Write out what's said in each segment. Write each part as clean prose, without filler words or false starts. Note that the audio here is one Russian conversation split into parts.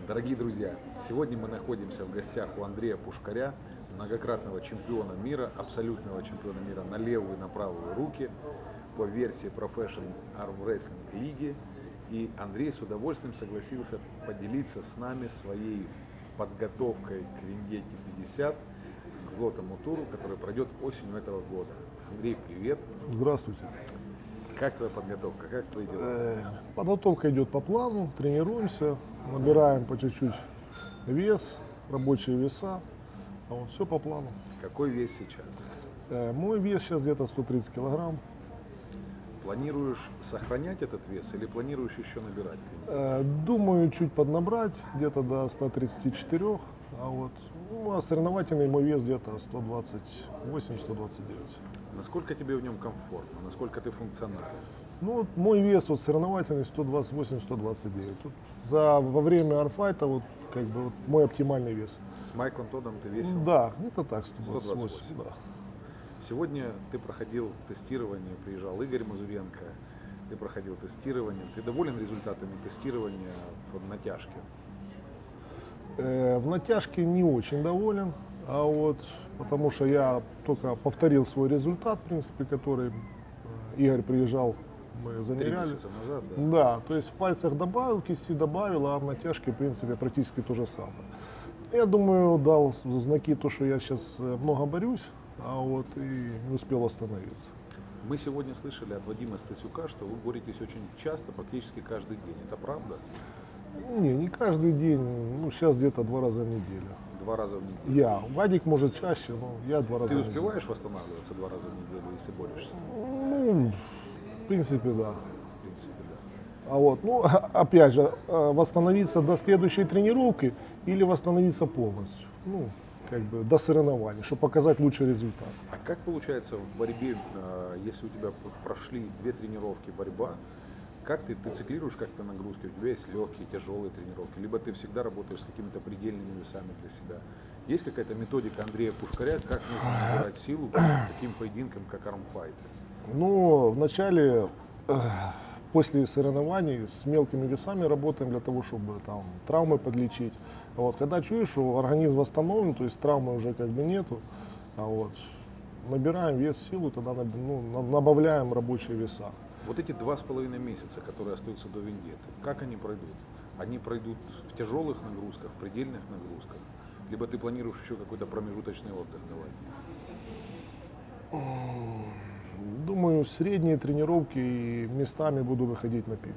Дорогие друзья, сегодня мы находимся в гостях у Андрея Пушкаря, многократного чемпиона мира, абсолютного чемпиона мира на левую и на правую руки по версии Professional Arm Wrestling лиги. И Андрей с удовольствием согласился поделиться с нами своей подготовкой к Вендетте 50, к Злотому туру, который пройдет осенью этого года. Андрей, привет. Здравствуйте. Как твоя подготовка, как твои дела? Подготовка идет по плану, тренируемся, набираем по чуть-чуть вес, рабочие веса. А вот все по плану. Какой вес сейчас? Мой вес сейчас где-то 130 килограмм. Планируешь сохранять этот вес или планируешь еще набирать? Думаю, чуть поднабрать, где-то до 134. А соревновательный мой вес где-то 128-129. Насколько тебе в нем комфортно? Насколько ты функционален? Мой вес соревновательный 128-129. Во время арфайта мой оптимальный вес. С Майклом Тоддом ты весил? Да, это так, 128. 128. Да. Сегодня ты проходил тестирование, приезжал Игорь Мазуренко, ты проходил тестирование. Ты доволен результатами тестирования в натяжке? В натяжке не очень доволен, потому что я только повторил свой результат, в принципе, который Игорь приезжал, мы 3 замеряли. месяца назад, да? Да, то есть в пальцах добавил, кисти добавил, а в натяжке, в принципе, практически то же самое. Я думаю, дал знаки то, что я сейчас много борюсь, и не успел остановиться. Мы сегодня слышали от Вадима Стасюка, что вы боретесь очень часто, практически каждый день. Это правда? Не каждый день, сейчас где-то 2 раза в неделю. 2 раза в неделю. Вадик может чаще, но я 2 раза Ты в неделю. успеваешь восстанавливаться 2 раза в неделю, если борешься? В принципе, да. В принципе, да. Опять же, восстановиться до следующей тренировки или восстановиться полностью. До соревнований, чтобы показать лучший результат. А как получается в борьбе, если у тебя прошли 2 тренировки борьба, как ты циклируешь как-то нагрузки? У тебя есть легкие, тяжелые тренировки, либо ты всегда работаешь с какими-то предельными весами для себя? Есть какая-то методика Андрея Пушкаря, как нужно набирать силу к таким поединкам, как армфайты? Вначале, после соревнований с мелкими весами работаем для того, чтобы травмы подлечить. Когда чуешь, что организм восстановлен, то есть травмы уже нету, набираем вес, силу, тогда добавляем рабочие веса. Вот эти 2,5 месяца, которые остаются до Вендетты, как они пройдут? Они пройдут в тяжелых нагрузках, в предельных нагрузках? Либо ты планируешь еще какой-то промежуточный отдых давать? Думаю, средние тренировки и местами буду выходить на пик.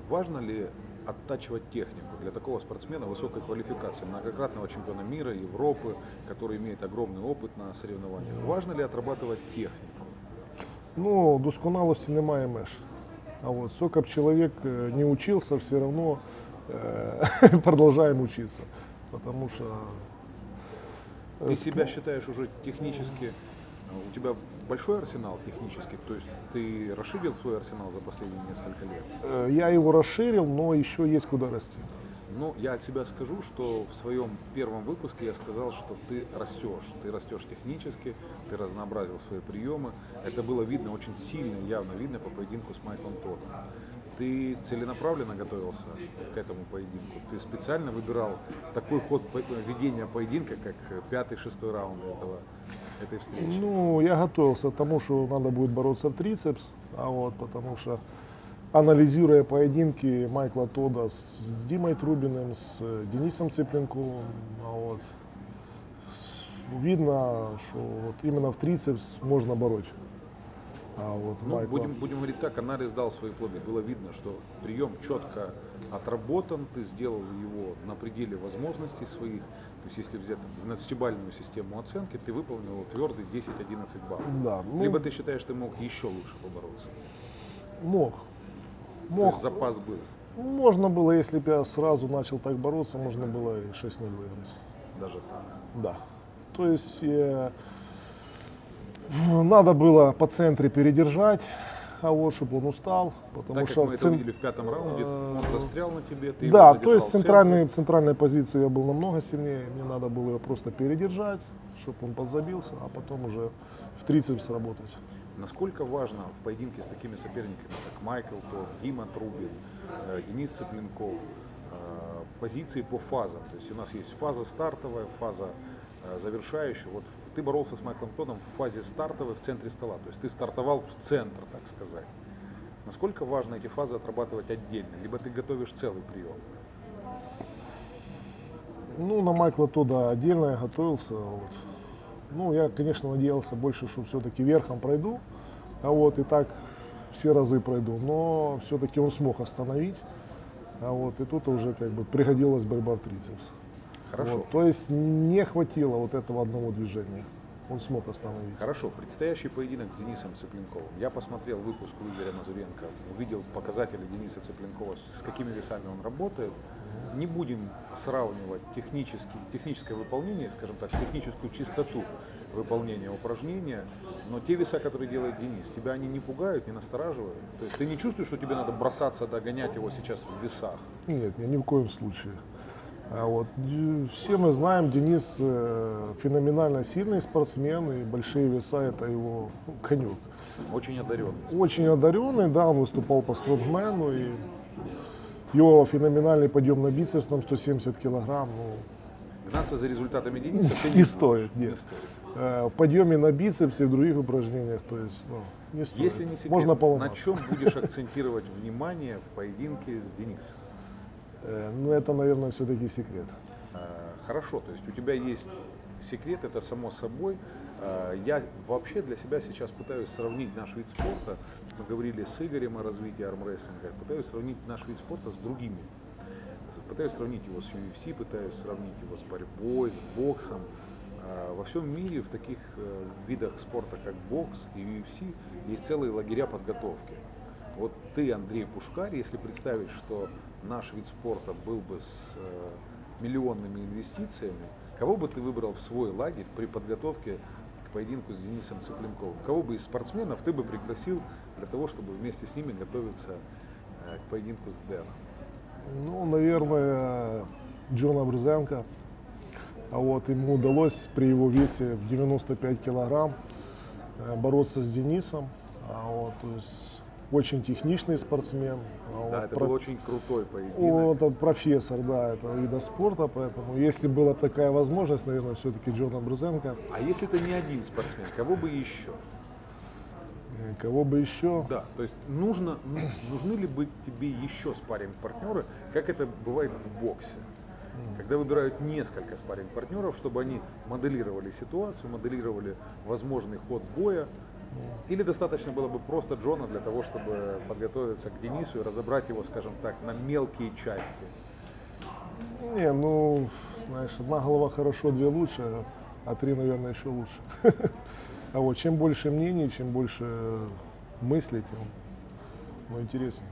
Важно ли оттачивать технику для такого спортсмена высокой квалификации, многократного чемпиона мира, Европы, который имеет огромный опыт на соревнованиях? Важно ли отрабатывать технику? Досконалості немає меж. Сколько б человек не учился, все равно продолжаем учиться. Потому что Ты себя считаешь уже технически, у тебя большой арсенал технический, то есть ты расширил свой арсенал за последние несколько лет? Я его расширил, но еще есть куда расти. Я от себя скажу, что в своем первом выпуске я сказал, что ты растешь технически, ты разнообразил свои приемы. Это было видно, очень сильно и явно видно по поединку с Майклом Тоддом. Ты целенаправленно готовился к этому поединку? Ты специально выбирал такой ход ведения поединка, как 5-6 раунд этой встречи? Я готовился к тому, что надо будет бороться в трицепс, потому что анализируя поединки Майкла Тодда с Димой Трубиным, с Денисом Цыпленковым, видно, что именно в трицепс можно бороть. Будем говорить так, анализ дал свои плоды. Было видно, что прием четко отработан, ты сделал его на пределе возможностей своих. То есть если взять 12-бальную систему оценки, ты выполнил его твердый 10-11 баллов. Да, Либо ты считаешь, ты мог еще лучше побороться? Мог. То есть запас был? Можно было, если бы я сразу начал так бороться, можно было и 6-0 выиграть. Даже так? Да. То есть надо было по центре передержать, чтобы он устал. Потому Так что как мы это увидели в 5-м раунде, он застрял на тебе, ты его Да, задержал то есть в центре. центральной позиции я был намного сильнее. Мне надо было его просто передержать, чтобы он подзабился, а потом уже в трицепс работать. Насколько важно в поединке с такими соперниками, как Майкл Тодд, Дима Трубин, Денис Цыпленков, позиции по фазам. То есть у нас есть фаза стартовая, фаза завершающая. Вот ты боролся с Майклом Тоддом в фазе стартовой в центре стола. То есть ты стартовал в центр, так сказать. Насколько важно эти фазы отрабатывать отдельно? Либо ты готовишь целый прием? Ну, на Майкла Тодда отдельно я готовился. Вот. Ну, я, конечно, надеялся больше, что все-таки верхом пройду. А вот и так все разы пройду. Но все-таки он смог остановить. А вот и тут уже как бы пригодилась борьба в трицепс. Хорошо. Вот. То есть не хватило вот этого одного движения. Он смог остановить. Хорошо, предстоящий поединок с Денисом Цыпленковым. Я посмотрел выпуск у Игоря Мазуренко, увидел показатели Дениса Цыпленкова, с какими весами он работает. Не будем сравнивать техническое выполнение, скажем так, техническую чистоту выполнения упражнения, но те веса, которые делает Денис, тебя они не пугают, не настораживают? То есть ты не чувствуешь, что тебе надо бросаться, догонять его сейчас в весах? Нет, ни в коем случае. А вот, все мы знаем, Денис феноменально сильный спортсмен, и большие веса это его конек. Очень одаренный. Очень одаренный, да, он выступал по стронгмену, и его феноменальный подъем на бицепс, там 170 килограмм, ну, Гнаться за результатами Дениса ты не будешь, стоит, не нет. стоит. В подъеме на бицепсе и в других упражнениях, то есть, ну, не стоит. Если не секрет, Можно на поломать. чем будешь акцентировать внимание в поединке с Денисом? Ну, это, наверное, все-таки секрет. Хорошо, то есть у тебя есть секрет, это само собой. Я вообще для себя сейчас пытаюсь сравнить наш вид спорта. Мы говорили с Игорем о развитии армрестлинга. Пытаюсь сравнить наш вид спорта с другими. Пытаюсь сравнить его с UFC, пытаюсь сравнить его с борьбой, с боксом. Во всем мире в таких видах спорта, как бокс и UFC, есть целые лагеря подготовки. Вот ты, Андрей Пушкарь, если представить, что наш вид спорта был бы с миллионными инвестициями, кого бы ты выбрал в свой лагерь при подготовке к поединку с Денисом Цыпленковым? Кого бы из спортсменов ты бы пригласил для того, чтобы вместе с ними готовиться к поединку с Дэном? Ну, наверное, Джона Брузенко. А вот ему удалось при его весе в 95 килограмм бороться с Денисом. А вот, то есть очень техничный спортсмен. Да, это был очень крутой поединок. Вот, профессор, да, этого вида спорта, поэтому если была такая возможность, наверное, все-таки Джона Брузенко. А если ты не один спортсмен, кого бы еще? Кого бы еще? Да, то есть нужны ли быть тебе еще спарринг-партнеры, как это бывает в боксе? Когда выбирают несколько спарринг-партнеров, чтобы они моделировали ситуацию, моделировали возможный ход боя. Или достаточно было бы просто Джона для того, чтобы подготовиться к Денису и разобрать его, скажем так, на мелкие части? Не, ну, знаешь, одна голова хорошо, две лучше, а три, наверное, еще лучше. А вот чем больше мнений, чем больше мыслей, тем интереснее.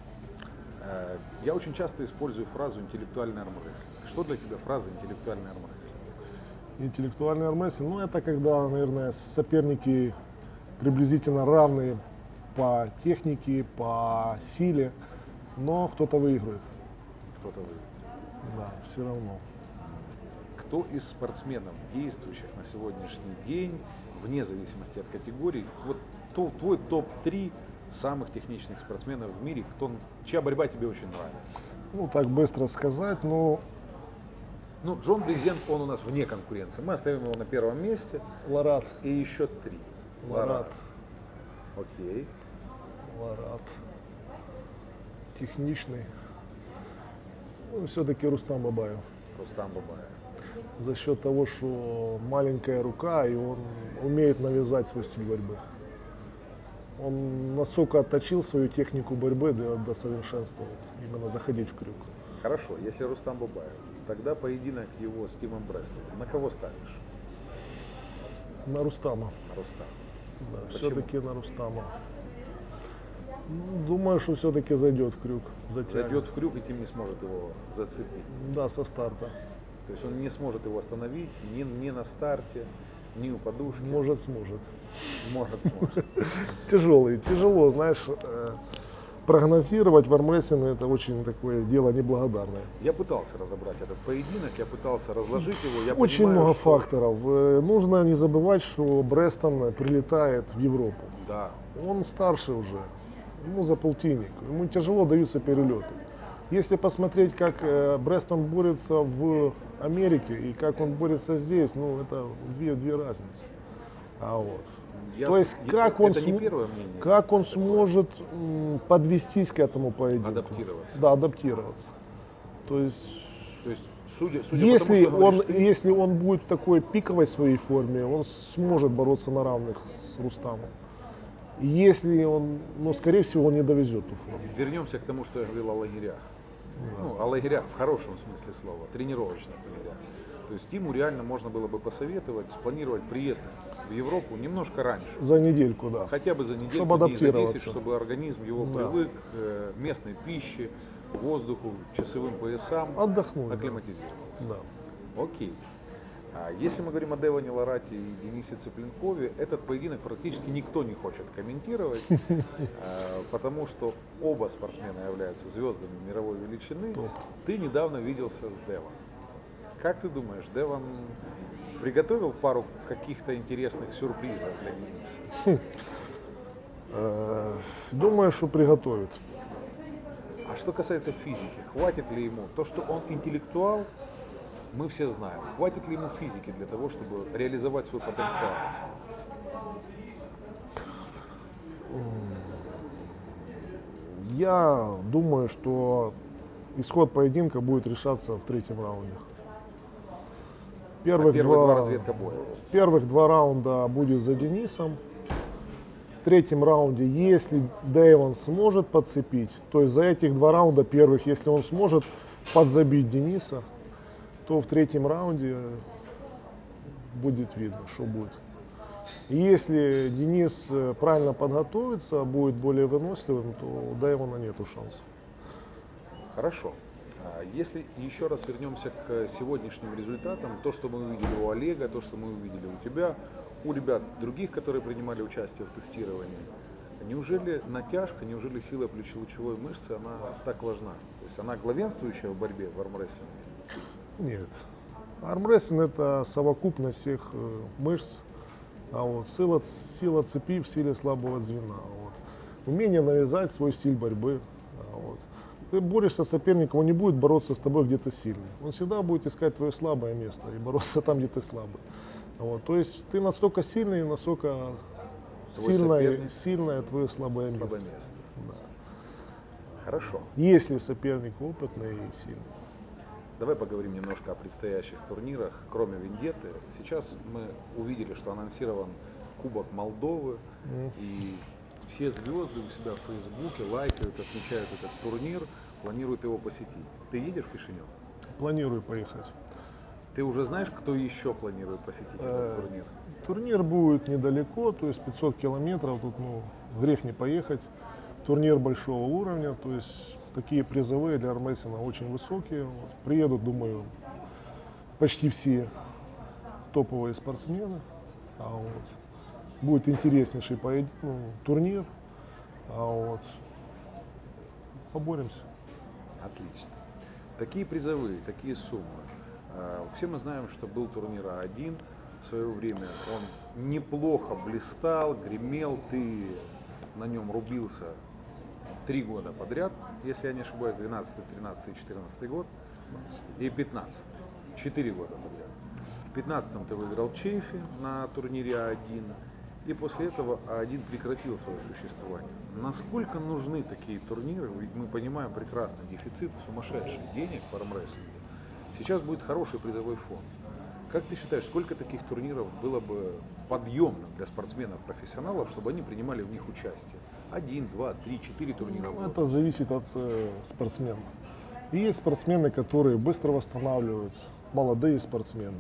Я очень часто использую фразу «интеллектуальный армрестлинг». Что для тебя фраза «интеллектуальный армрестлинг»? Интеллектуальный армрестлинг, ну, это когда, наверное, соперники приблизительно равные по технике, по силе, но кто-то выигрывает. Кто-то выиграет. Да, все равно. Кто из спортсменов, действующих на сегодняшний день, вне зависимости от категорий, вот твой топ-3 самых техничных спортсменов в мире, чья борьба тебе очень нравится? Ну, так быстро сказать, но Ну, Джон Брезент, он у нас вне конкуренции. Мы оставим его на первом месте. Ларат. И еще 3. Ларат. Окей. Ларат. Техничный. Ну, все-таки Рустам Бабаев. Рустам Бабаев. За счет того, что маленькая рука, и он умеет навязать свой стиль борьбы. Он настолько отточил свою технику борьбы до совершенства, вот, именно заходить в крюк. Хорошо, если Рустам Бабаев, тогда поединок его с Тимом Бреслом. На кого ставишь? На Рустама. На Рустама. Да, Почему? все-таки на Рустама. Ну, думаю, что все-таки зайдет в крюк. Затянет. Зайдет в крюк, и Тим не сможет его зацепить. Да, со старта. То есть он не сможет его остановить ни на старте, ни у подушки. Может, сможет. Может, сможет. Тяжело, знаешь, прогнозировать в армрестлинге это очень такое дело неблагодарное. Я пытался разобрать этот поединок, я пытался разложить его. Я Очень понимаю, много что- факторов. Нужно не забывать, что Брестон прилетает в Европу. Да. Он старше уже, ему за полтинник, ему тяжело даются перелеты. Если посмотреть, как Брестон борется в Америке и как он борется здесь, ну это две разницы. Вот. То есть как он, это не первое мнение. как он сможет подвестись к этому поединку. Адаптироваться. Да, адаптироваться. То есть судя по если, тому, что говоришь ты, если он будет в такой пиковой своей форме, он сможет бороться на равных с Рустамом. Если он, ну, скорее всего, он не довезет ту форму. вернемся к тому, что я говорил о лагерях. Ну, о лагерях в хорошем смысле слова, тренировочных лагерях. То есть ему реально можно было бы посоветовать, спланировать приезд в Европу немножко раньше. За недельку, да. Хотя бы за недельку, Чтобы дней за 10, адаптироваться. чтобы организм его Да. привык к местной пище, воздуху, часовым поясам, Отдохнуть. Да. акклиматизировался. Да. Окей. А если мы говорим о Девоне Ларате и Денисе Цыпленкове, этот поединок практически никто не хочет комментировать, потому что оба спортсмена являются звездами мировой величины. Ты недавно виделся с Девоном. Как ты думаешь, Девон приготовил пару каких-то интересных сюрпризов для Дениса? Думаю, что приготовит. А что касается физики, хватит ли ему? То, что он интеллектуал, мы все знаем. Хватит ли ему физики для того, чтобы реализовать свой потенциал? Я думаю, что исход поединка будет решаться в третьем раунде. Первые два разведка боя. Первых два раунда будет за Денисом. В третьем раунде, если Дэйвон сможет подцепить, то есть за этих два раунда первых, если он сможет подзабить Дениса, то в третьем раунде будет видно, что будет. И если Денис правильно подготовится, будет более выносливым, то у Дэйвона нету шансов. Хорошо. Если еще раз вернемся к сегодняшним результатам, то, что мы увидели у Олега, то, что мы увидели у тебя, у ребят других, которые принимали участие в тестировании, неужели натяжка, неужели сила плечелучевой мышцы, она так важна? То есть она главенствующая в борьбе в армрестлинге? Нет. Армрестлинг это совокупность всех мышц, а вот сила цепи в силе слабого звена. Вот. Умение навязать свой стиль борьбы. Вот. Ты борешься с соперником, он не будет бороться с тобой, где ты сильный. Он всегда будет искать твое слабое место и бороться там, где ты слабый. Вот. То есть ты настолько сильный, насколько сильное твое слабое место. место. Да. Хорошо. Если соперник опытный и сильный. Давай поговорим немножко о предстоящих турнирах. Кроме Вендетты, сейчас мы увидели, что анонсирован Кубок Молдовы, и все звезды у себя в Фейсбуке лайкают, отмечают этот турнир, планируют его посетить. Ты едешь в Кишинев? Планирую поехать. Ты уже знаешь, кто еще планирует посетить этот турнир? Турнир будет недалеко, то есть 500 километров, тут грех не поехать. Турнир большого уровня, то есть такие призовые для армрестлинга очень высокие. Вот. Приедут, думаю, почти все топовые спортсмены. Вот. Будет интереснейший турнир. Вот. Поборемся. Отлично. Такие призовые, такие суммы. Все мы знаем, что был турнир А1 в свое время. Он неплохо блистал, гремел, ты на нем рубился 3 года подряд, если я не ошибаюсь, 12, 13, 14 год и 15. 4 года подряд. В 15-м ты выиграл Чейфи на турнире А1, и после этого А1 прекратил свое существование. Насколько нужны такие турниры? Ведь мы понимаем прекрасно, дефицит сумасшедший денег в армрестлинге. Сейчас будет хороший призовой фонд. Как ты считаешь, сколько таких турниров было бы подъемным для спортсменов-профессионалов, чтобы они принимали в них участие? 1, 2, 3, 4 турнира в год? Это зависит от спортсмена. И есть спортсмены, которые быстро восстанавливаются, молодые спортсмены,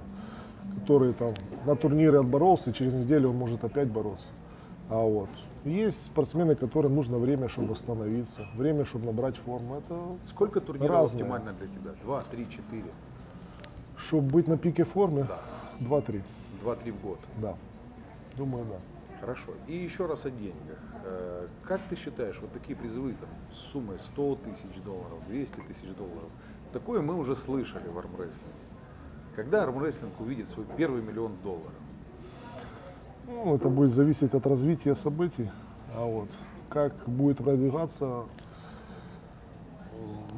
которые там на турнире отборолся, через неделю он может опять бороться. Вот. И есть спортсмены, которым нужно время, чтобы восстановиться, время, чтобы набрать форму. Это Сколько турниров разное. оптимально для тебя? 2, 3, 4? Чтобы быть на пике формы, Да. 2-3. 2-3 в год. Да. Думаю, да. Хорошо. И еще раз о деньгах. Как ты считаешь, вот такие призовые там, с суммой 100 тысяч долларов, 200 тысяч долларов, такое мы уже слышали в армрестлинге. Когда армрестлинг увидит свой первый $1 миллион? Ну, это будет зависеть от развития событий. А вот как будет продвигаться,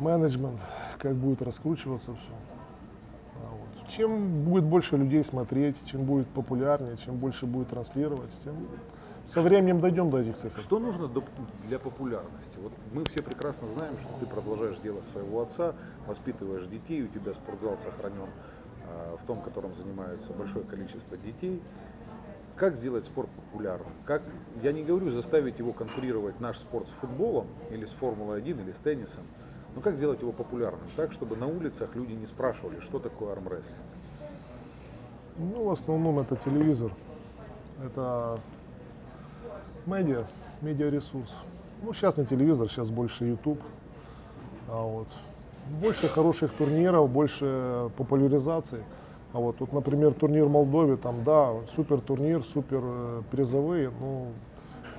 менеджмент, как будет раскручиваться все. Чем будет больше людей смотреть, чем будет популярнее, чем больше будет транслировать, тем со временем дойдем до этих цифр. Что нужно для популярности? Вот мы все прекрасно знаем, что ты продолжаешь дело своего отца, воспитываешь детей, у тебя спортзал сохранен в том, которым занимается большое количество детей. Как сделать спорт популярным? Как, я не говорю заставить его конкурировать наш спорт с футболом или с Формулой-1 или с теннисом, но как сделать его популярным так, чтобы на улицах люди не спрашивали, что такое армрестлинг? Ну, в основном это телевизор, это медиаресурс. Ну, сейчас не телевизор, сейчас больше YouTube. Больше хороших турниров, больше популяризации. Вот, например, турнир в Молдове, там, да, супер турнир, супер призовые, но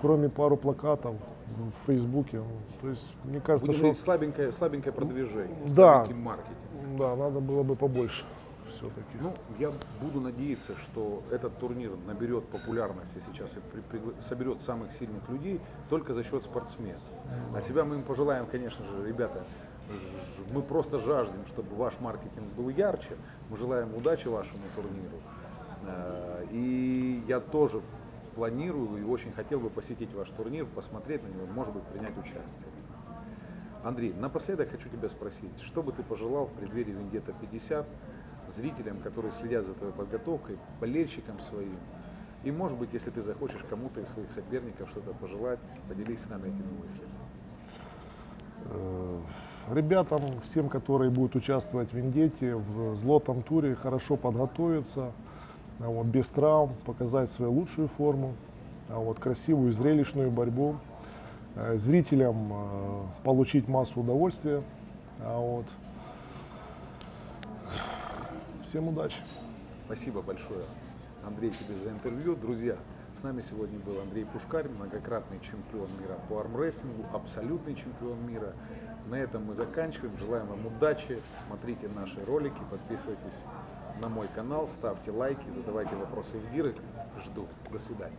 кроме пару плакатов в Фейсбуке, то есть, мне кажется, Будем что... говорить, слабенькое продвижение, Да. слабенький маркетинг. Да, надо было бы побольше все-таки. Ну, я буду надеяться, что этот турнир наберет популярности сейчас и соберет самых сильных людей только за счет спортсменов. От себя мы им пожелаем, конечно же, ребята, мы просто жаждем, чтобы ваш маркетинг был ярче. Мы желаем удачи вашему турниру. И я тоже планирую и очень хотел бы посетить ваш турнир, посмотреть на него, может быть, принять участие. Андрей, напоследок хочу тебя спросить, что бы ты пожелал в преддверии Вендетта 50 зрителям, которые следят за твоей подготовкой, болельщикам своим, и, может быть, если ты захочешь кому-то из своих соперников что-то пожелать, поделись с нами этими мыслями. Ребятам, всем, которые будут участвовать в Вендетте, в злотом туре, хорошо подготовиться, без травм, показать свою лучшую форму, красивую, зрелищную борьбу, зрителям получить массу удовольствия. Всем удачи. Спасибо большое, Андрей, тебе за интервью. Друзья, с нами сегодня был Андрей Пушкарь, многократный чемпион мира по армрестлингу, абсолютный чемпион мира. На этом мы заканчиваем. Желаем вам удачи. Смотрите наши ролики, подписывайтесь на мой канал, ставьте лайки, задавайте вопросы в директ. Жду. До свидания.